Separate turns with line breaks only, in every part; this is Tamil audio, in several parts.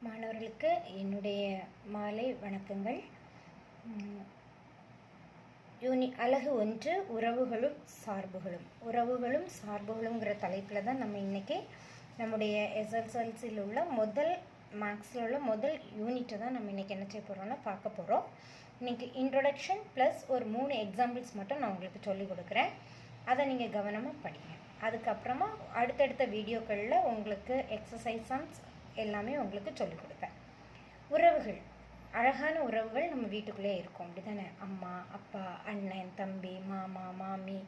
மாணவர்களுக்கு என்னுடைய மாலை வணக்கங்கள். அலகு 1 உறவுகளும் சார்புகளுங்கிற தலைப்பில் தான் நம்ம இன்றைக்கி நம்முடைய எஸ்எஸ்எல்சியில் உள்ள முதல் மேக்ஸில் உள்ள முதல் யூனிட்டை தான் நம்ம இன்றைக்கி என்ன செய்ய போகிறோம்னா பார்க்க போகிறோம். இன்றைக்கி இன்ட்ரொடக்ஷன் ப்ளஸ் ஒரு 3 எக்ஸாம்பிள்ஸ் மட்டும் நான் உங்களுக்கு சொல்லிக் கொடுக்குறேன். அதை நீங்கள் கவனமாக படிங்க. அதுக்கப்புறமா அடுத்தடுத்த வீடியோக்களில் உங்களுக்கு எக்ஸசைசம்ஸ் எல்லாமே உங்களுக்கு சொல்லிக் கொடுப்பேன். உறவுகள், அழகான உறவுகள் நம்ம வீட்டுக்குள்ளே இருக்கும், அப்படி தானே? அம்மா, அப்பா, அண்ணன், தம்பி, மாமா, மாமி,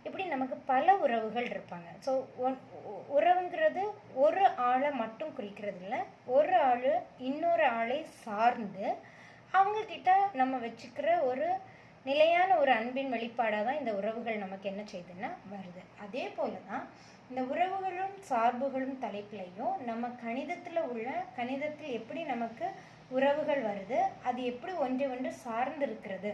இப்படி நமக்கு பல உறவுகள் இருப்பாங்க. ஸோ உறவுங்கிறது ஒரு ஆளை மட்டும் குறிக்கிறது இல்லை, ஒரு ஆள் இன்னொரு ஆளை சார்ந்து அவங்கக்கிட்ட நம்ம வச்சுக்கிற ஒரு நிலையான ஒரு அன்பின் வெளிப்பாடாக தான் இந்த உறவுகள் நமக்கு என்ன செய்யுதுன்னா வருது. அதே போல தான் இந்த உறவுகளும் சார்புகளும் தலைப்பிலையும் நம்ம கணிதத்தில் எப்படி நமக்கு உறவுகள் வருது, அது எப்படி ஒன்று சார்ந்து இருக்கிறது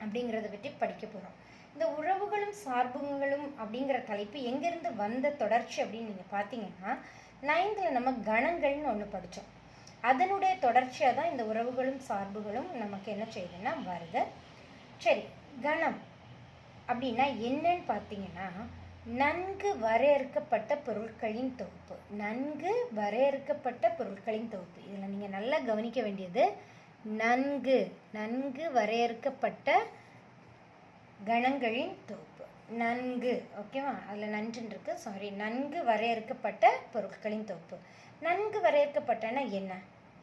அப்படிங்கிறத பற்றி படிக்க போகிறோம். இந்த உறவுகளும் சார்புகளும் அப்படிங்கிற தலைப்பு எங்கேருந்து வந்த தொடர்ச்சி அப்படின்னு நீங்கள் பார்த்தீங்கன்னா 9th நம்ம கணங்கள்னு ஒன்று படித்தோம். அதனுடைய தொடர்ச்சியாக தான் இந்த உறவுகளும் சார்புகளும் நமக்கு என்ன செய்யுதுன்னா வருது. சரி, கணம் அப்படின்னா என்னன்னு பார்த்தீங்கன்னா நன்கு வரையறுக்கப்பட்ட பொருட்களின் தொகுப்பு. இதில் நீங்கள் நல்லா கவனிக்க வேண்டியது நன்கு வரையறுக்கப்பட்ட கணங்களின் தொகுப்பு. ஓகேவா? அதில் நன்றுன்னு இருக்கு, நன்கு வரையறுக்கப்பட்ட பொருட்களின் தொகுப்பு. நன்கு வரையறுக்கப்பட்டனா என்ன?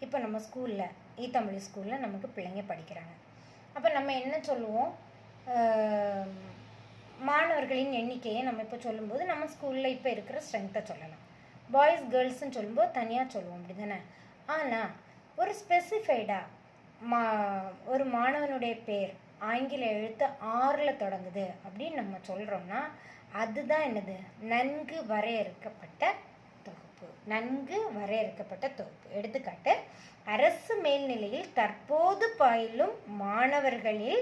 இப்போ நம்ம ஸ்கூலில் தமிழ் ஸ்கூலில் நமக்கு பிள்ளைங்க படிக்கிறாங்க. அப்போ நம்ம என்ன சொல்லுவோம்? மாணவர்களின் எண்ணிக்கையை நம்ம இப்போ சொல்லும்போது நம்ம ஸ்கூலில் இப்போ இருக்கிற ஸ்ட்ரென்த்தை சொல்லலாம். பாய்ஸ் கேர்ள்ஸ்ன்னு சொல்லும்போது தனியாக சொல்லுவோம், அப்படி தானே? ஆனால் ஒரு ஸ்பெசிஃபைடாக ஒரு மாணவனுடைய பேர் ஆங்கில எழுத்து 6ல் தொடங்குது அப்படின்னு நம்ம சொல்கிறோம்னா அதுதான் என்னது? நன்கு வரையறுக்கப்பட்ட தொகுப்பு. எடுத்துக்காட்டு, அரசு மேல்நிலையில் தற்போது பயிலும் மாணவர்களில்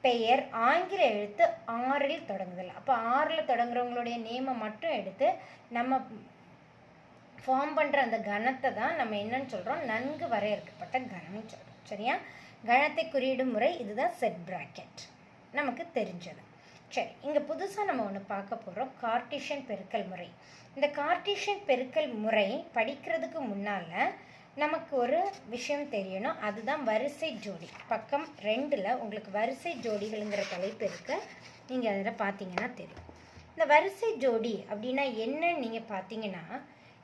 பெயர் ஆங்கில எழுத்து 6ல் தொடங்குதல். அப்போ 6ல் தொடங்குறவங்களுடைய நேமை மட்டும் எடுத்து நம்ம ஃபார்ம் பண்ணுற அந்த கணத்தை தான் நம்ம என்னன்னு சொல்கிறோம்? நன்கு வரையறுக்கப்பட்ட கணம்னு சொல்கிறோம். சரியா? கணத்தை குறியிடும் முறை இதுதான் செட் பிராக்கெட், நமக்கு தெரிஞ்சது. சரி, இங்கே புதுசாக நம்ம ஒன்று பார்க்க போகிறோம், கார்ட்டீசியன் பெருக்கல் முறை. இந்த கார்ட்டீசியன் பெருக்கல் முறை படிக்கிறதுக்கு முன்னால் நமக்கு ஒரு விஷயம் தெரியணும், அதுதான் வரிசை ஜோடி. பக்கம் 2ல் உங்களுக்கு வரிசை ஜோடிகளுங்கிற தலைப்பு இருக்கு, நீங்கள் அதில் பார்த்தீங்கன்னா தெரியும். இந்த வரிசை ஜோடி அப்படின்னா என்னன்னு நீங்கள் பார்த்தீங்கன்னா,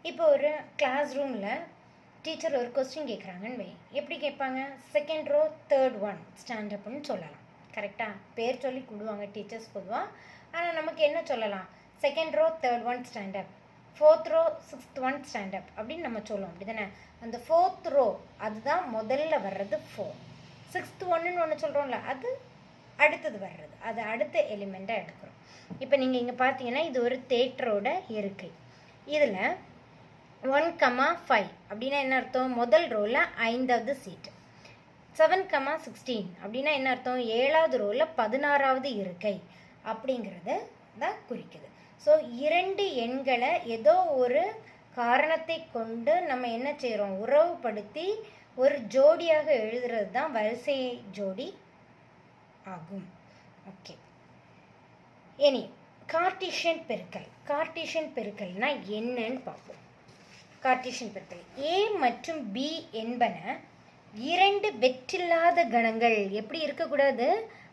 இப்போ ஒரு கிளாஸ் ரூமில் டீச்சர் ஒரு கொஸ்டின் கேட்குறாங்கன்னு வை. எப்படி கேட்பாங்க? 2nd row 3rd one stand அப்னு சொல்லலாம். கரெக்டாக? பேர் சொல்லி கூடுவாங்க டீச்சர்ஸ் பொதுவாக. ஆனால் நமக்கு என்ன சொல்லலாம்? 2nd row 3rd one stand up, 4th row 6th one stand up அப்படின்னு நம்ம சொல்லுவோம், அப்படி தானே? அந்த 4th row அதுதான் முதல்ல வர்றது 4. 6th ஒன்றுன்னு ஒன்று சொல்கிறோம்ல, அது அடுத்தது வர்றது, அது அடுத்த எலிமெண்ட்டாக எடுக்கிறோம். இப்போ நீங்கள் இங்கே பார்த்தீங்கன்னா இது ஒரு தேட்டரோட இருக்கை. இதில் 1,5 அப்படின்னா என்ன அர்த்தம்? முதல் ரோவில் 5வது சீட்டு. 7,16 அப்படின்னா என்ன அர்த்தம்? 7வது ரோவில் 16வது இருக்கை அப்படிங்கிறது தான் குறிக்குது. ஸோ 2 எண்களை ஏதோ ஒரு காரணத்தை கொண்டு நம்ம என்ன செய்கிறோம்? உறவுபடுத்தி ஒரு ஜோடியாக எழுதுறது தான் வரிசை ஜோடி ஆகும். ஓகே, இனி கார்ட்டீசியன் பெருக்கல்னா என்னன்னு பார்ப்போம். கார்ட்டீசியன் பெருக்கல் A மற்றும் B என்பன 2 வெற்றில்லாத கணங்கள். எப்படி இருக்கக்கூடாது?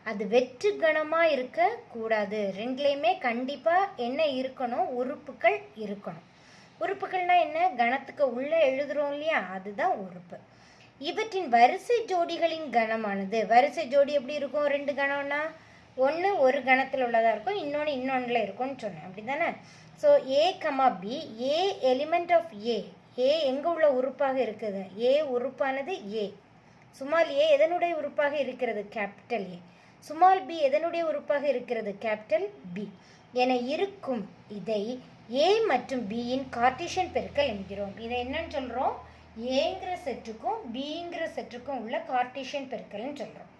அது வெற்று கணமாக இருக்கக்கூடாது. 2லேயுமே கண்டிப்பாக என்ன இருக்கணும்? உறுப்புகள் இருக்கணும். உறுப்புகள்னா என்ன? கணத்துக்கு உள்ளே எழுதுகிறோம் இல்லையா, அதுதான் உறுப்பு. இவற்றின் வரிசை ஜோடிகளின் கணமானது, வரிசை ஜோடி எப்படி இருக்கும்? 2 கணம்னா ஒன்று ஒரு கணத்தில் உள்ளதாக இருக்கும், இன்னொன்றில் இருக்கும்னு சொன்னேன், அப்படி தானே? So A, B, A element of A எங்கே உள்ள உறுப்பாக இருக்குது? A உறுப்பானது A. சுமால் A எதனுடைய உறுப்பாக இருக்கிறது? Capital A. சுமால் B எதனுடைய உறுப்பாக இருக்கிறது? கேபிட்டல் B என இருக்கும். இதை A மற்றும் Bயின் கார்ட்டீசியன் பெருக்கல் என்கிறோம். இதை என்னன்னு சொல்கிறோம்? Aங்கிற செட்டுக்கும் Bங்கிற செட்டுக்கும் உள்ள கார்ட்டீசியன் பெருக்கல்னு சொல்கிறோம்.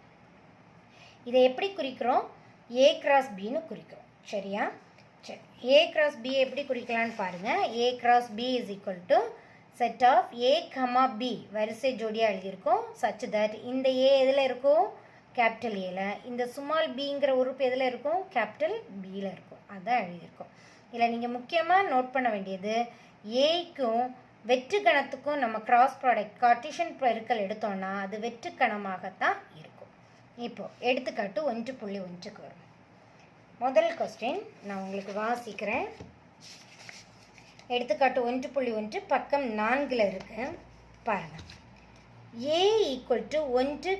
இதை எப்படி குறிக்கிறோம்? A கிராஸ் Bன்னு குறிக்கிறோம். சரியா? சரி, A கிராஸ் B எப்படி குறிக்கலான்னு பாருங்கள். A cross B is equal to set of A comma B வரிசை ஜோடியாக எழுதியிருக்கோம். சச் தட் இந்த ஏ எதில் இருக்கும்? கேபிட்டல் ஏல. இந்த ஸ்மால் பிங்கிற உறுப்பு எதில் இருக்கும்? கேபிட்டல் பியில் இருக்கும். அதான் எழுதியிருக்கோம். இதில் நீங்கள் முக்கியமாக நோட் பண்ண வேண்டியது, ஏக்கும் வெற்று கணத்துக்கும் நம்ம கிராஸ் ப்ராடக்ட் கார்ட்டீசியன் பெருக்கல் எடுத்தோம்னா அது வெற்று கணமாகத்தான் இருக்கும். இப்போது எடுத்துக்காட்டு 1.1க்கு வரும். முதல் கொஸ்டின் நான் உங்களுக்கு வாசிக்கிறேன். எடுத்துக்காட்டு 1.1 பக்கம் 4ல் இருக்கு பாருங்கள். a = 1, 3,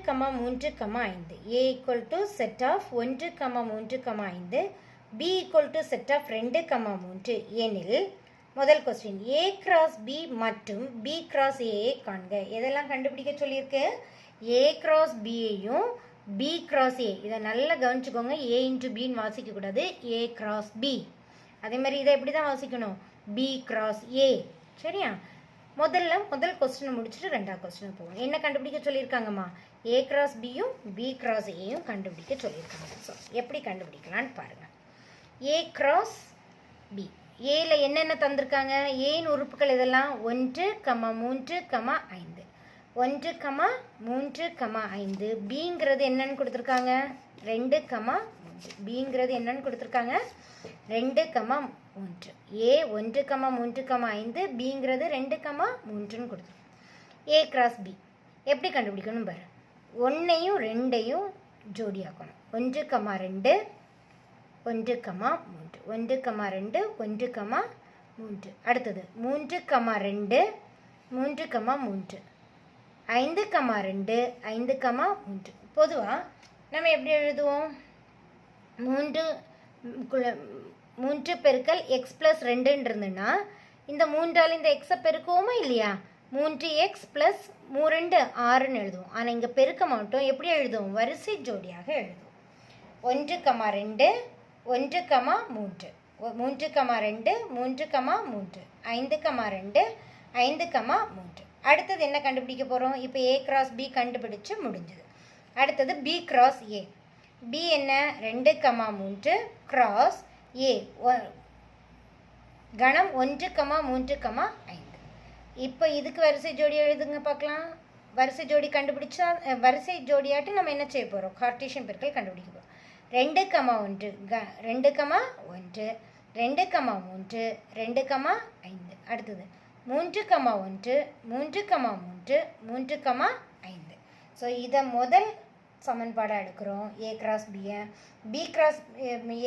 5. a = set of 1, 3, 5. b = set of 2, 3 எனில் முதல் கொஸ்டின் a கிராஸ் b மற்றும் b கிராஸ் a காண்க. எதெல்லாம் கண்டுபிடிக்க சொல்லியிருக்கு? a கிராஸ் b-யையும் b கிராஸ் a. இதை நல்லா கவனிச்சுக்கோங்க. a இன்ட்டு பின்னு வாசிக்கக்கூடாது. a cross b. அதே மாதிரி இதை எப்படி தான் வாசிக்கணும்? b cross a. சரியா? முதல் கொஸ்டினை முடிச்சுட்டு ரெண்டாவது கொஸ்டினை போவோம். என்ன கண்டுபிடிக்க சொல்லியிருக்காங்கம்மா? a கிராஸ் b-யும் b கிராஸ் a-யும் கண்டுபிடிக்க சொல்லியிருக்காங்க. ஸோ எப்படி கண்டுபிடிக்கலான்னு பாருங்கள். a cross b. ஏல என்னென்ன தந்திருக்காங்க? ஏன் உறுப்புகள் இதெல்லாம் 1, 3, 5. 1, 3, 5. பிங்கிறது என்னன்னு கொடுத்துருக்காங்க? 2, 3. பிங்கிறது என்னன்னு கொடுத்துருக்காங்க? 2, 3. ஏ 1, 3, 5. பிங்கிறது 2, 3ன்னு கொடுத்துருக்காங்க. ஏ கிராஸ் பி எப்படி கண்டுபிடிக்கணும் பாரு. 1ஐயும் 2ஐயும் ஜோடியாக்கணும். 1, 2, 1, 3. 1, 2, 1, 3. அடுத்தது 3, 2, 3, 3. 5, 2, 5, 3. பொதுவாக நம்ம எப்படி எழுதுவோம்? 3 பெருக்கல் எக்ஸ் ப்ளஸ் 2ன்னு இருந்துன்னா இந்த 3ஆல் இந்த எக்ஸை பெருக்குவோமா இல்லையா? 3x ப்ளஸ் 2 6ன்னு எழுதுவோம். ஆனால் இங்கே பெருக்க மாட்டோம். எப்படி எழுதுவோம்? வரிசை ஜோடியாக எழுதுவோம். 1, 2, 1, 3. 3, 2, 3, 3. 5, 2, 5, 3. அடுத்தது என்ன கண்டுபிடிக்க போகிறோம்? இப்போ a கிராஸ் b கண்டுபிடிச்சு முடிஞ்சது. அடுத்தது b கிராஸ் a. b என்ன? 2, 3 கிராஸ் a. கணம் 1, 3, 5. இப்போ இதுக்கு வரிசை ஜோடி எழுதுங்க பார்க்கலாம். வரிசை ஜோடி கண்டுபிடிச்சா வரிசை ஜோடியாட்டு நம்ம என்ன செய்ய போகிறோம்? கார்ட்டீசியன் பெருக்கல் கண்டுபிடிக்க போகிறோம். 2, 1. 2, 1. 2, 3. 2, 5. அடுத்தது 3, 1. 3, 3. 3, 5. ஸோ இதை முதல் சமன்பாடாக எடுக்கிறோம். ஏ கிராஸ் பியை. பி கிராஸ்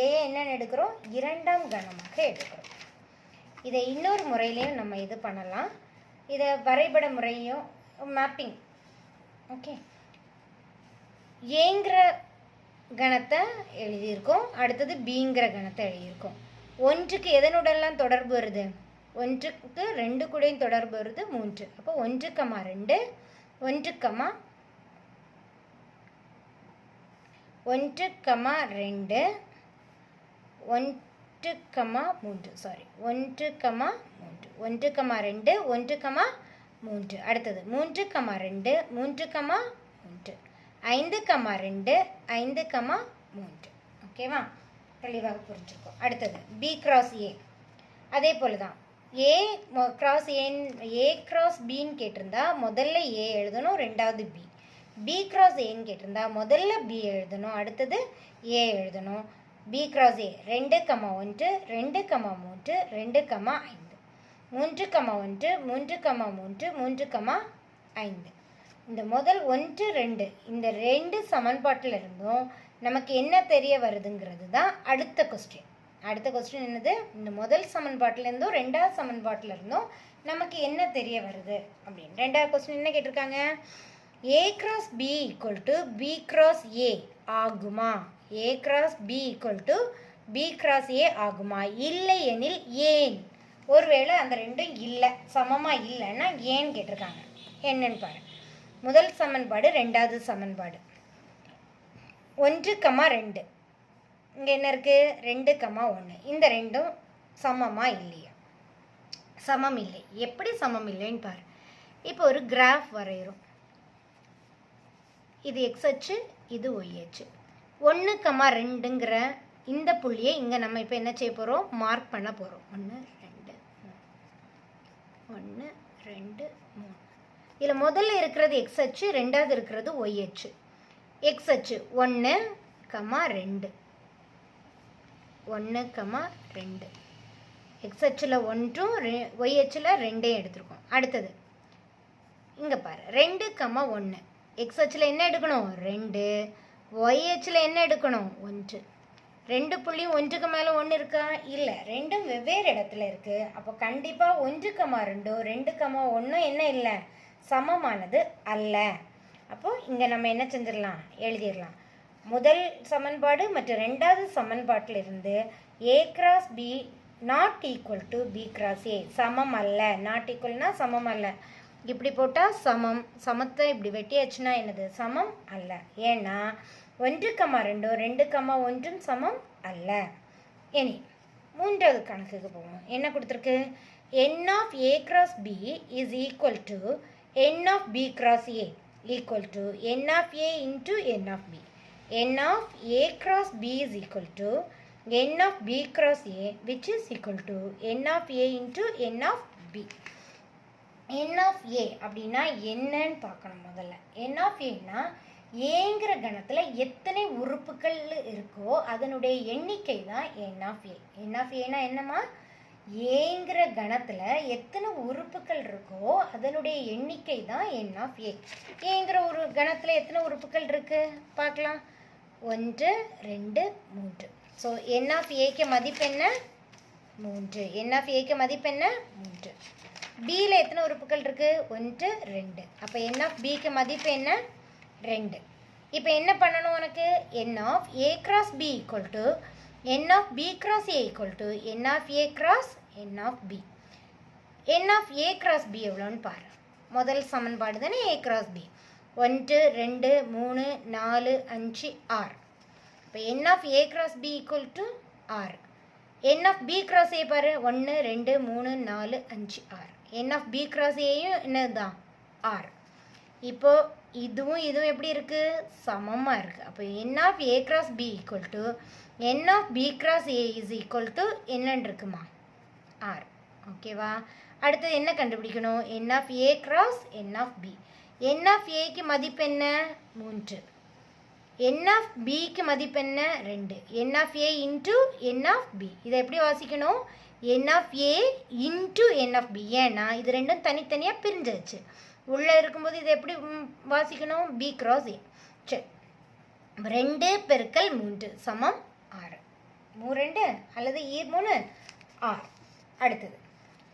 ஏ என்னன்னு எடுக்கிறோம்? இரண்டாம் கணமாக எடுக்கிறோம். இதை இன்னொரு முறையிலையும் நம்ம இது பண்ணலாம். இதை வரைபட முறையும் மேப்பிங். ஓகே, ஏங்கிற கணத்தை எழுதியிருக்கோம். அடுத்தது பிங்கிற கணத்தை எழுதியிருக்கோம். 1க்கு எதனுடன்லாம் தொடர்பு வருது? 1க்கு 2 கூடயும் தொடர்பு வருது 3. அப்போ 1, 2, 1, 1, 2, 1, 3. சாரி, 1, 3. 1, 2, 1, 3. அடுத்தது 3, 2, 3, 3. 5, 2, 5, 3. ஓகேவா? தெளிவாக புரிஞ்சுருக்கோம். அடுத்தது பி கிராஸ் ஏ. அதே போல் தான் ஏ கிராஸ் ஏ கிராஸ் பின்னு கேட்டிருந்தா முதல்ல ஏ எழுதணும், ரெண்டாவது பி. பி கிராஸ் ஏன்னு கேட்டிருந்தா முதல்ல பி எழுதணும், அடுத்தது ஏ எழுதணும். B cross A 2, 1, 2, 3, 2, 5. 3, 1, 3, 3, 3, 5. இந்த முதல் 1, 2 இந்த 2 சமன்பாட்டில் இருந்தும் நமக்கு என்ன தெரிய வருதுங்கிறது தான் அடுத்த கொஸ்டின். அடுத்த கொஸ்டின் என்னது? இந்த முதல் சமன்பாட்டிலேருந்தும் ரெண்டாவது சமன்பாட்டில் இருந்தும் நமக்கு என்ன தெரிய வருது அப்படின்னு. ரெண்டாவது கொஸ்டின் என்ன கேட்டிருக்காங்க? A cross B equal to B cross A ஆகுமா? A cross B equal to B cross A ஆகுமா? இல்லை எனில் ஏன்? ஒருவேளை அந்த ரெண்டும் இல்லை, சமமாக இல்லைன்னா ஏன்னு கேட்டிருக்காங்க. என்னன்னு பாரு. முதல் சமன்பாடு, ரெண்டாவது சமன்பாடு. 1, 2. இங்கே என்ன இருக்குது? 2, 1. இந்த ரெண்டும் சமமா இல்லையா? சமம் இல்லை. எப்படி சமம் இல்லைன்னு பாரு. இப்போ ஒரு கிராஃப் வரைகிறோம். இது எக்ஸ் அச்சு, இது ஒய் அச்சு. 1, 2ங்கிற இந்த புள்ளியை இங்கே நம்ம இப்போ என்ன செய்ய போகிறோம்? மார்க் பண்ண போகிறோம். 1, 2, 3. 1, 2 3. இதில் முதல்ல இருக்கிறது எக்ஸ் அச்சு, ரெண்டாவது இருக்கிறது ஒய் அச்சு. எக்ஸ் அச்சு 1, 2, 1, 2. எக்ஸ் அச்சில் 1, ஒய் அச்சில் 2 எடுத்துருக்கோம். அடுத்தது இங்கே பாரு 2, 1. எக்ஸ் அச்சில் என்ன எடுக்கணும் 2, ஒய் அச்சில் என்ன எடுக்கணும் 1. 2 புள்ளியும் 1க்கு மேலே 1 இருக்கா? இல்லை, ரெண்டும் வெவ்வேறு இடத்துல இருக்குது. அப்போ கண்டிப்பாக 1, 2, 2, 1 என்ன இல்லை, சமமானது அல்ல. அப்போது இங்கே நம்ம என்ன செஞ்சிடலாம், எழுதிடலாம். முதல் சமன்பாடு மற்றும் ரெண்டாவது சமன்பாட்டிலிருந்து A cross B not equal to B cross A, சமம் அல்ல. நாட் ஈக்குவல்னா சமம் அல்ல. இப்படி போட்டால் சமம், சமத்தை இப்படி வெட்டியாச்சுன்னா என்னது, சமம் அல்ல. ஏன்னா 1, 2, 2, 1 சமம் அல்ல. இனி மூன்றாவது கணக்குக்கு போவோம். என்ன கொடுத்துருக்கு, n of A cross B is equal to n of B cross A equal to n of A into n of B. n of A cross B is equal to n of B cross A which is equal to n of A into n of B. n of A அப்படின்னா என்னன்னு பார்க்கணும் முதல்ல. n ஆஃப் ஏன்னா ஏங்கிற கணத்தில் எத்தனை உறுப்புகள் இருக்கோ அதனுடைய எண்ணிக்கை தான் n of A. n of ஏனா என்னம்மா, ஏங்கிற கணத்தில் எத்தனை உறுப்புகள் இருக்கோ அதனுடைய எண்ணிக்கை தான் n ஆஃப் ஏ. ஏங்கிற ஒரு கணத்தில் எத்தனை உறுப்புகள் இருக்குது பார்க்கலாம். 1, 2, 3. ஸோ n ஆஃப் ஏக்கு மதிப்பு என்ன 3. n ஆஃப் ஏக்கு மதிப்பு என்ன 3. பியில் எத்தனை உறுப்புகள் இருக்குது 1, 2. அப்போ n ஆஃப் பிக்கு மதிப்பு என்ன 2. இப்போ என்ன பண்ணணும் உனக்கு, n of A cross B equal to n of B cross A equal to n of A cross n of B. n of A cross B எவ்வளோன்னு பாரு. முதல் சமன்பாடு தானே ஏ கிராஸ் பி. 1, 2, 3, 4, 5, 6. இப்போ n of A cross B equal to 6. n of B cross A பாரு, 1, 2, 3, 4, 5, 6. n ஆஃப் பி கிராஸ் ஏயும் என்னது தான் 6. இப்போது இதுவும் இதுவும் எப்படி இருக்குது, சமமாக இருக்குது. அப்போ n of A cross B equal to n of B cross A is equal to என்னன்னு இருக்குமா 6. ஓகேவா? அடுத்தது என்ன கண்டுபிடிக்கணும், n of A cross n of B. n of ஏக்கு மதிப்பு என்ன 3. n ஆஃப் பிக்கு மதிப்பு என்ன 2. n of A into n of B. இதை எப்படி வாசிக்கணும், n of A into n of B. ஏன்னா இது ரெண்டும் தனித்தனியாக பிரிஞ்சிருச்சு. உள்ளே இருக்கும்போது இதை எப்படி வாசிக்கணும், பி கிராஸ் ஏ. சரி, 2 பெருக்கல் 3 சமம் 6. 2 அல்லது 3 6. அடுத்தது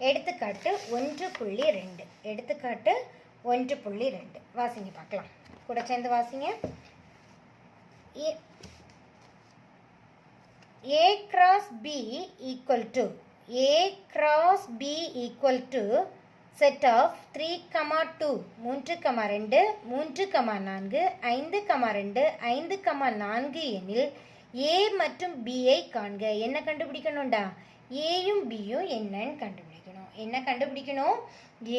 எடுத்துக்காட்டு 1.2. எடுத்துக்காட்டு 1.2 வாசிங்க பார்க்கலாம். கூட சேர்ந்து வாசிங்க. A cross B equal to A cross B equal to set of 3, 2, 3, 2, 3, 4, 5, 2, 5, 4 எனில் ஏ மற்றும் பியை காண்க. என்ன கண்டுபிடிக்கணும்டா, ஏயும் பியும் என்னன்னு கண்டுபிடிக்கணும். என்ன கண்டுபிடிக்கணும்,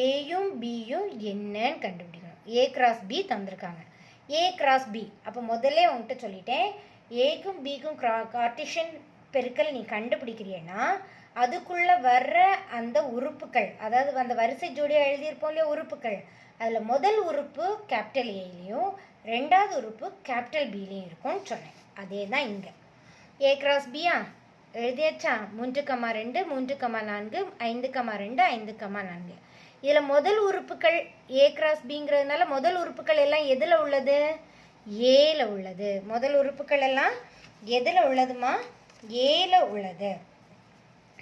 ஏயும் பியும் என்னன்னு கண்டுபிடிக்கணும். ஏ கிராஸ் பி தந்திருக்காங்க, ஏ கிராஸ் பி. அப்போ முதல்ல உங்கள்கிட்ட சொல்லிட்டேன், ஏக்கும் பிக்கும் கார்ட்டீசியன் பெருக்கல் நீ கண்டுபிடிக்கிறீன்னா அதுக்குள்ளே வர்ற அந்த உறுப்புகள், அதாவது அந்த வரிசை ஜோடியாக எழுதியிருப்போம் இல்லையா உறுப்புகள், அதில் முதல் உறுப்பு கேபிட்டல் ஏலையும் ரெண்டாவது உறுப்பு கேபிட்டல் பிலையும் இருக்கும்னு சொன்னேன். அதே தான் இங்கே ஏ கிராஸ் பியா எழுதியாச்சா. 3, 2, 3, 4, 5, 2, 5, 4. இதில் முதல் உறுப்புகள் ஏ கிராஸ் பிங்கிறதுனால முதல் உறுப்புகள் எல்லாம் எதில் உள்ளது, ஏல உள்ளது. முதல் உறுப்புகள் எல்லாம் எதில் உள்ளதுமா, ஏல உள்ளது.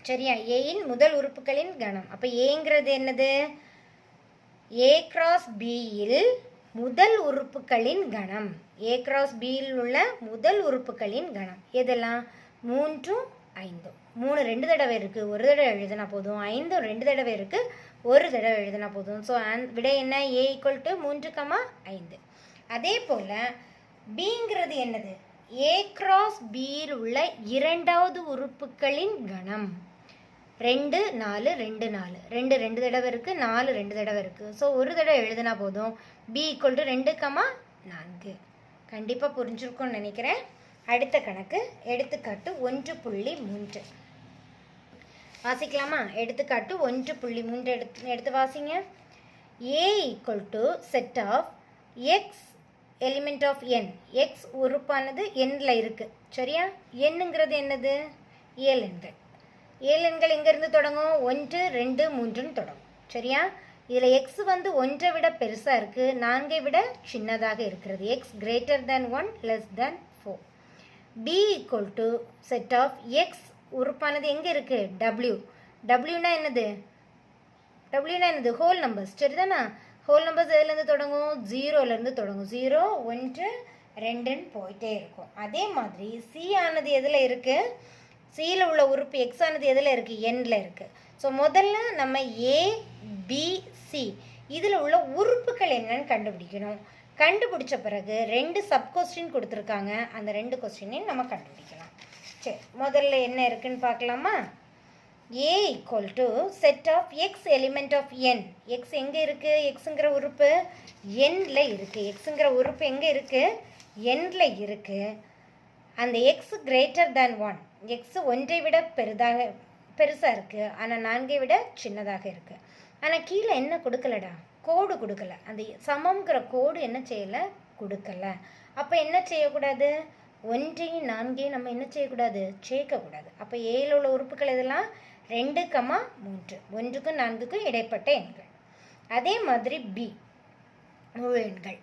சரியா, ஏயின் முதல் உறுப்புகளின் கணம். அப்போ ஏங்கிறது என்னது, ஏ கிராஸ் பியில் முதல் உறுப்புகளின் கணம். ஏ கிராஸ் பியில் உள்ள முதல் உறுப்புகளின் கணம் எதெல்லாம் 3, 5. 3 2 தடவை இருக்குது, ஒரு தடவை எழுதினா போதும். 5 2 தடவை இருக்குது, ஒரு தடவை எழுதினா போதும். ஸோ விடை என்ன, ஏ ஈக்குவல் டு 3, 5. அதே போல் பிங்கிறது என்னது, ஏ கிராஸ் பியில் உள்ள இரண்டாவது உறுப்புகளின் கணம். 2 4 2 4. 2 2 தடவை இருக்குது, 4 2 தடவை இருக்குது. ஸோ ஒரு தடவை எழுதினா போதும். B equal to 2, 4. கண்டிப்பாக புரிஞ்சிருக்கும்னு நினைக்கிறேன். அடுத்த கணக்கு எடுத்துக்காட்டு 1.3 வாசிக்கலாமா. எடுத்துக்காட்டு 1.3 எடுத்து வாசிங்க. A equal to set of x element of n. x உறுப்பானது nல இருக்கு. சரியா? nங்கிறது என்னது? ஏழு எண்கள். ஏழு எண்கள் எங்கேருந்து தொடங்கும்? 1 2 3ன்னு தொடங்கும். சரியா? இதில் x வந்து 1 விட பெருசாக இருக்குது, 4 விட சின்னதாக இருக்கிறது. x greater than 1 less than 4. b equal to set of x உறுப்பானது எங்கே இருக்குது? w. wனா என்னது? wனா என்னது? Whole numbers. சரிதானா? ஹோல் நம்பர்ஸ் எதுலேருந்து தொடங்கும்? 0லேருந்து தொடங்கும். 0 1 2ன்னு போயிட்டே இருக்கும். அதே மாதிரி c ஆனது எதில் இருக்குது? சியில் உள்ள உறுப்பு எக்ஸ் ஆனது எதில் இருக்குது? எண்ணில் இருக்குது. ஸோ முதல்ல நம்ம ஏ பி சி இதில் உள்ள உறுப்புகள் என்னன்னு கண்டுபிடிக்கணும். கண்டுபிடிச்ச பிறகு 2 சப் கொஸ்டின் கொடுத்துருக்காங்க, அந்த 2 கொஸ்டினையும் நம்ம கண்டுபிடிக்கலாம். சரி, முதல்ல என்ன இருக்குன்னு பார்க்கலாமா? A equal to set of X element of N. X எங்கே இருக்குது? எக்ஸுங்கிற உறுப்பு எண்ணில் இருக்குது. எக்ஸுங்கிற உறுப்பு எங்கே இருக்குது? எண்ணில் இருக்குது. அந்த எக்ஸ் கிரேட்டர் தேன் 1. எக்ஸ் 1ஐ விட பெருசாக இருக்குது, ஆனால் 4ஐ விட சின்னதாக இருக்குது. ஆனால் கீழே என்ன கொடுக்கலடா? கோடு கொடுக்கல. அந்த சமம்ங்கிற கோடு என்ன செய்யலை? கொடுக்கல. அப்போ என்ன செய்யக்கூடாது? 1ஐயும் 4ஐயும் நம்ம என்ன செய்யக்கூடாது? சேர்க்கக்கூடாது. அப்போ ஏழில் உள்ள உறுப்புகள் இதெல்லாம் 2, 3. 1க்கும் 4க்கும் இடைப்பட்ட எண்கள். அதே மாதிரி பி முழு எண்கள்.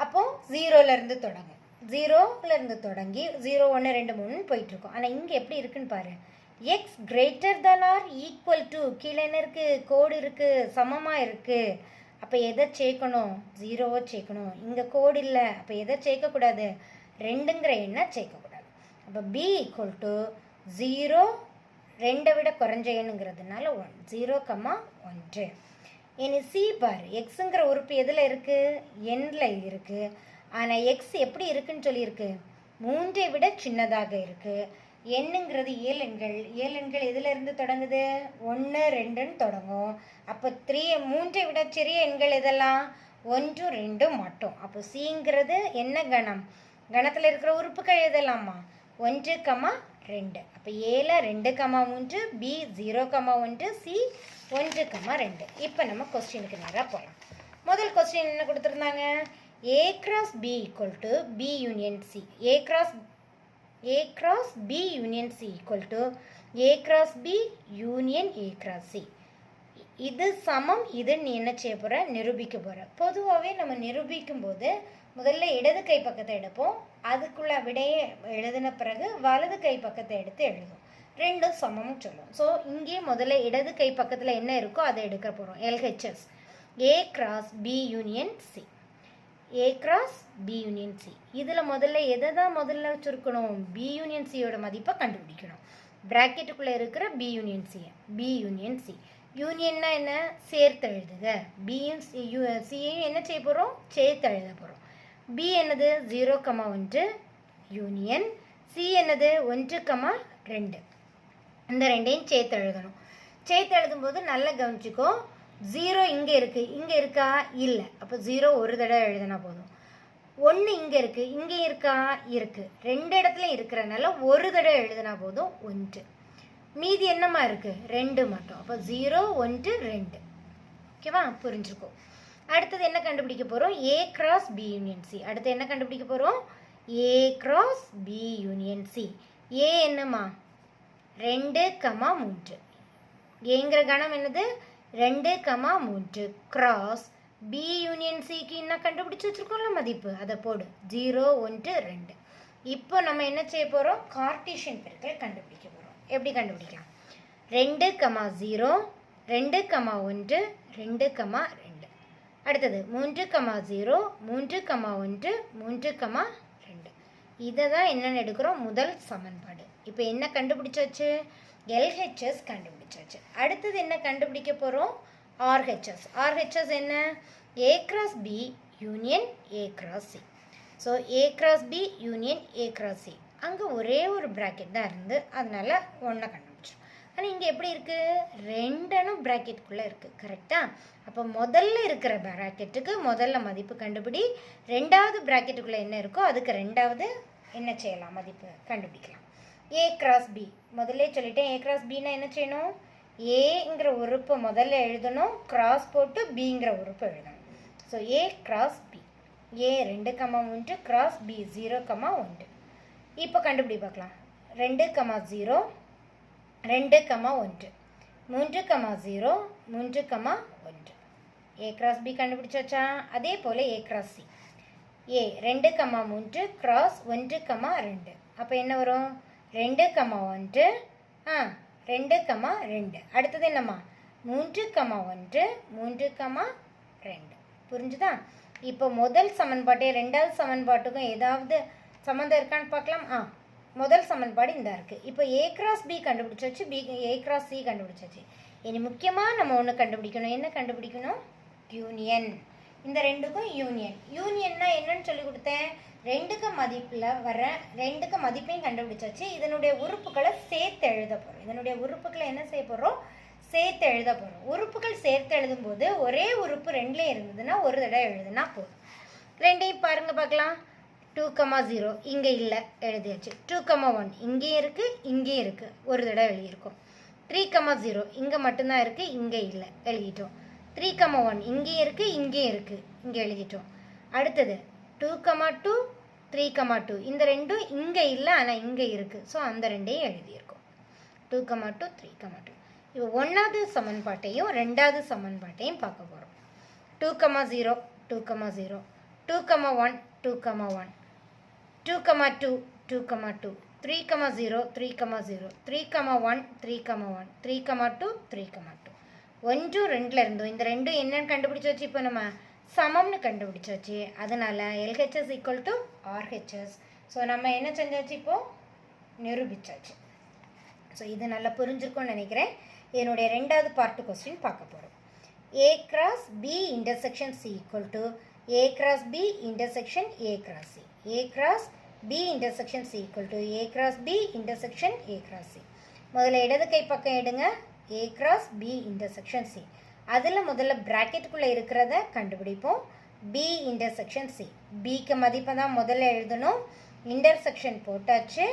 அப்போது 0லேருந்து தொடங்கும். 0லேருந்து தொடங்கி 0 1 2 3 போயிட்டுருக்கோம். ஆனால் இங்கே எப்படி இருக்குன்னு பாரு. X greater than or equal to கீழே என்ன இருக்குது? கோடு இருக்குது, சமமாக இருக்குது. அப்போ எதை சேர்க்கணும்? 0வை சேர்க்கணும். இங்கே கோடு இல்லை, அப்போ எதை சேர்க்கக்கூடாது? 2ங்கிற எண்ணை சேர்க்கக்கூடாது. அப்போ பி ஈக்குவல் டு 0 2ஐ விட குறைஞ்ச எண்ணுங்கிறதுனால 1 0, 1. இனி சி பாரு. எக்ஸுங்கிற உறுப்பு எதில் இருக்குது? எண்ணில் இருக்குது. ஆனால் எக்ஸ் எப்படி இருக்குன்னு சொல்லியிருக்கு? 3ஐ விட சின்னதாக இருக்குது. எண்ணுங்கிறது ஏழு எண்கள். ஏழு எண்கள் எதுலேருந்து தொடங்குது? 1 2ன்னு தொடங்கும். அப்போ 3ஐ விட சிறிய எண்கள் எதெல்லாம்? 1 2 மட்டும். அப்போ சிங்கிறது என்ன கணம்? கணத்தில் இருக்கிற உறுப்புகள் எதெல்லாமா? 1 2. அப்போ ஏல 2 3, பி 0 1, சி 1 2. இப்போ நம்ம கொஸ்டினுக்கு நேராக போகலாம். முதல் கொஸ்டின் என்ன கொடுத்துருந்தாங்க? A cross B equal to B union C. A cross B union C equal to A cross B union A cross C. இது சமம். இது நீ என்ன செய்ய போகிற? நிரூபிக்க போகிற. பொதுவாகவே நம்ம நிரூபிக்கும் போது முதல்ல இடது கை பக்கத்தை எடுப்போம். அதுக்குள்ள விடையை எழுதின பிறகு வலது கை பக்கத்தை எடுத்து எழுதும். ரெண்டும் சமம்னு சொல்லும். ஸோ இங்கே முதல்ல இடது கை பக்கத்தில் என்ன இருக்கோ அதை எடுக்க போகிறோம். LHS A cross B union C. A cross B union C. இதில் முதல்ல எதை தான் முதல்ல வச்சுருக்கணும்? B union Cயோட மதிப்பை கண்டுபிடிக்கணும். ப்ராக்கெட்டுக்குள்ளே இருக்கிற B union C. B union C. யூனியன்னா என்ன? சேர்த்து எழுதுக. பியும் சியையும் என்ன செய்ய போகிறோம்? சேர்த்து எழுத போகிறோம். B என்னது? 0 1 யூனியன். C என்னது? 1 2. இந்த ரெண்டையும் சேர்த்து எழுதணும். சேர்த்து எழுதும்போது நல்லா கவனிச்சுக்கோ. 0 இங்கே இருக்குது, இங்கே இருக்கா? இல்லை. அப்போ 0 ஒரு தடவை எழுதினா போதும். 1 இங்கே இருக்குது, இங்கே இருக்கா? இருக்குது. 2 இடத்துல இருக்கிறனால ஒரு தடவை எழுதினா போதும். 1. மீதி என்னமா இருக்குது? 2 மட்டும். அப்போ 0 1 2. ஓகேவா? புரிஞ்சுக்கோ. அடுத்தது என்ன கண்டுபிடிக்க போகிறோம்? A cross B union C. அடுத்து என்ன கண்டுபிடிக்க போகிறோம்? A cross B union C. A என்னமா? 2 3. ஏங்கிற கணம் என்னது? 2 3 கிராஸ் B யூனியன் சிக்கு என்ன கண்டுபிடிச்சி வச்சுருக்கோம்ல மதிப்பு, அதை போடு. 0 1 2. இப்போ நம்ம என்ன செய்ய போகிறோம்? கார்ட்டீசியன் பெருக்கல் கண்டுபிடிக்க போகிறோம். எப்படி கண்டுபிடிக்கலாம்? 2 0 2 1 2 2. அடுத்தது 3 0 3 1 3 2. இதை தான் என்னென்னு எடுக்கிறோம்? முதல் சமன்பாடு. இப்போ என்ன கண்டுபிடிச்சாச்சு? LHS கண்டுபிடிச்சாச்சு. அடுத்தது என்ன கண்டுபிடிக்க போகிறோம்? RHS. RHS என்ன? A cross B union A cross C. So A cross B union A cross C. அங்கே ஒரே ஒரு ப்ராக்கெட் தான் இருந்து அதனால ஒன்றை கண்டுபிடிச்சோம். ஆனால் இங்கே எப்படி இருக்குது? 2 ப்ராக்கெட்டுக்குள்ளே இருக்குது. கரெக்டாக? அப்போ முதல்ல இருக்கிற ப்ராக்கெட்டுக்கு முதல்ல மதிப்பு கண்டுபிடி. 2வது ப்ராக்கெட்டுக்குள்ளே என்ன இருக்கோ அதுக்கு 2வது என்ன செய்யலாம்? மதிப்பு கண்டுபிடிக்கலாம். A cross B முதல்ல சொல்லிட்டேன். A cross Bனா என்ன செய்யணும்? ஏங்கிற உறுப்பு முதல்ல எழுதணும், கிராஸ் போட்டு பிங்கிற உறுப்பு எழுதணும். So A cross B, A 2,3 cross B 0,1. இப்போ கண்டுபிடி பார்க்கலாம். 2,0 2,1 3,0 3,1. ஏ கிராஸ் பி கண்டுபிடிச்சாச்சா? அதே போல் A cross C, A 2,3 cross 1,2. அப்போ என்ன வரும்? 2,1 2,2. அடுத்தது என்னம்மா? 3,1 3,2. புரிஞ்சுதா? இப்போ முதல் சமன்பாட்டை ரெண்டாவது சமன்பாட்டுக்கும் ஏதாவது சம்மந்தம் இருக்கான்னு பார்க்கலாம். முதல் சமன்பாடு இந்த இருக்குது. இப்போ ஏ கிராஸ் பி கண்டுபிடிச்சாச்சு, ஏ கிராஸ் சி கண்டுபிடிச்சாச்சு. இனி முக்கியமாக நம்ம ஒன்று கண்டுபிடிக்கணும். என்ன கண்டுபிடிக்கணும்? யூனியன். இந்த ரெண்டுக்கும் யூனியன். யூனியன்னா என்னன்னு சொல்லி கொடுத்தேன். ரெண்டுக்கு மதிப்பையும் கண்டுபிடிச்சாச்சு. இதனுடைய உறுப்புகளை சேர்த்து எழுத போகிறோம். இதனுடைய உறுப்புகளை என்ன செய்ய போகிறோம்? சேர்த்து எழுத போகிறோம். உறுப்புகள் சேர்த்து எழுதும்போது ஒரே உறுப்பு ரெண்டுலேயும் இருந்ததுன்னா ஒரு தடவை எழுதுனா போதும். ரெண்டையும் பாருங்கள் பார்க்கலாம். 2,0 இங்கே இல்லை, எழுதியாச்சு. 2,1 இங்கேயும் இருக்குது, இங்கேயும் இருக்குது, ஒரு தடவை எழுதியிருக்கோம். 3,0 இங்கே மட்டும்தான் இருக்குது, இங்கே இல்லை, எழுதிட்டோம். 3,1 இங்கேயும் இருக்குது, இங்கேயும் இருக்குது, இங்கே எழுதிட்டோம். அடுத்தது 2,2 3,2 இந்த ரெண்டும் இங்கே இல்லை, ஆனால் இங்கே இருக்குது. ஸோ அந்த ரெண்டையும் எழுதியிருக்கோம். 2,2 3,2. இப்போ ஒன்றாவது சமன்பாட்டையும் ரெண்டாவது சமன்பாட்டையும் பார்க்க போகிறோம். 2,0 2,0 2,1 2,1 2,2 2,2 3,0 3,0 3,1 3,1 3,2 3,2. 1 2ல் இருந்தோம். இந்த ரெண்டும் என்னன்னு கண்டுபிடிச்சாச்சு. இப்போ நம்ம சமம்னு கண்டுபிடிச்சாச்சு. அதனால் LHS = RHS. ஸோ நம்ம என்ன செஞ்சாச்சு? இப்போது நிரூபிச்சாச்சு. ஸோ இது நல்லா புரிஞ்சிருக்கும்னு நினைக்கிறேன். என்னுடைய ரெண்டாவது பார்ட்டு கொஸ்டின் பார்க்க போகிறோம். A cross B intersection C = A cross B intersection A cross C. A cross B intersection C = A cross B intersection A cross C. முதல்ல இடது கை பக்கம் எடுங்க. A cross B intersection C. அதில் முதல்ல ப்ராக்கெட்டுக்குள்ளே இருக்கிறத கண்டுபிடிப்போம். B intersection C. Bக்கு மதிப்பை தான் முதல்ல எழுதணும். இன்டர்செக்ஷன் போட்டாச்சு,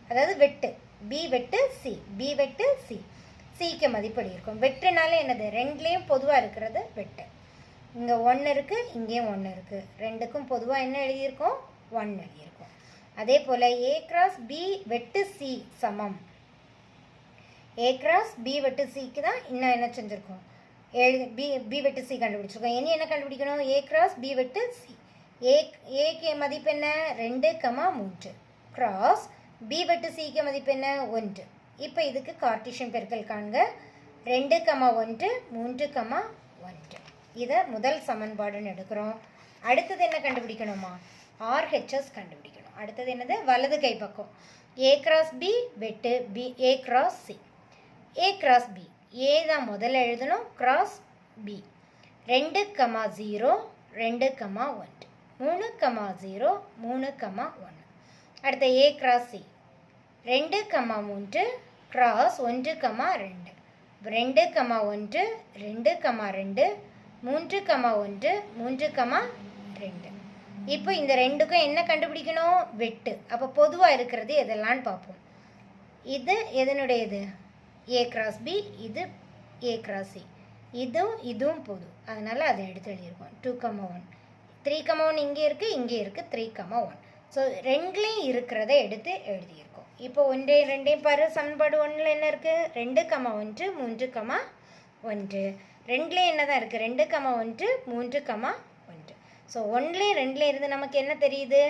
அதாவது வெட்டு. B வெட்டு C, B வெட்டு C. Cக்கு மதிப்படி இருக்கும். வெட்டுனால என்னது? ரெண்டுலேயும் பொதுவாக இருக்கிறது வெட்டு. இங்கே 1 இருக்குது, இங்கேயும் 1 இருக்குது. ரெண்டுக்கும் பொதுவாக என்ன எழுதியிருக்கோம்? 1 எழுதியிருக்கோம். அதே போல் A கிராஸ் B வெட்டு C சமம். A கிராஸ் B வெட்டு Cக்கு தான் இன்னும் என்ன செஞ்சுருக்கோம்? B வெட்டு C கண்டுபிடிச்சிருக்கோம். இனி என்ன கண்டுபிடிக்கணும்? A கிராஸ் B வெட்டு C. ஏக்கு மதிப்பு என்ன? 2,3 கிராஸ் B வெட்டு Cக்கு மதிப்பு என்ன? 1. இப்போ இதுக்கு கார்ட்டீசியன் பெருக்கல் காண்க. 2,1 3,1. இதை முதல் சமன்பாடுன்னு எடுக்கிறோம். அடுத்தது என்ன கண்டுபிடிக்கணுமா? RHS கண்டுபிடிக்கணும். அடுத்தது என்னது? வலது கை பக்கம். A கிராஸ் B வெட்டு B A cross C. A cross B, A தான் முதல்ல எழுதணும், கிராஸ் B. 2,0 2,1 3,0 3,1. அடுத்த A கிராஸ் C 2,3 கிராஸ் 1,2 2,1 2,2 3,1 3,2. இப்போ இந்த ரெண்டுக்கும் என்ன கண்டுபிடிக்கணும்? வெட்டு. அப்போ பொதுவாக இருக்கிறது எதெல்லாம்னு பார்ப்போம். இது எதனுடையது? A கிராஸ் B, இது A கிராஸ் C. இதுவும் பொது, அதனால் அதை எடுத்து எழுதியிருக்கோம். 2,1 3,1 இங்கே இருக்குது, இங்கே இருக்குது 3,1. ஸோ ரெண்டுலேயும் இருக்கிறத எடுத்து எழுதியிருக்கோம். இப்போ 1 2 பாரு. சமன்பாடு 1ல் என்ன இருக்குது? 2,1 3,1. ரெண்டுலேயும் என்ன தான் இருக்குது? 2,1 3,1. ஸோ 1லேயும் 2லேயும் இருந்து நமக்கு என்ன தெரியுது?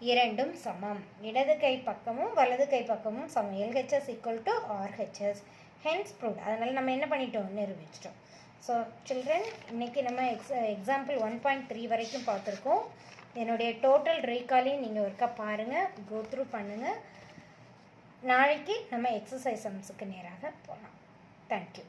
இரண்டும் சமம். இடது கை பக்கமும் வலது கை பக்கமும் சமம். LHS = RHS. Hence proved. அதனால் நம்ம என்ன பண்ணிட்டோம்? நிரூபிச்சிட்டோம். ஸோ சில்ட்ரன், இன்றைக்கி நம்ம எக்ஸாம்பிள் 1.3 வரைக்கும் பார்த்துருக்கோம். என்னுடைய டோட்டல் ரீகாலையும் நீங்கள் ஒருக்கா பாருங்கள், கோ த்ரூ பண்ணுங்கள். நாளைக்கு நம்ம எக்ஸசைஸ் சம்ஸுக்கு நேராக போகலாம். தேங்க்யூ.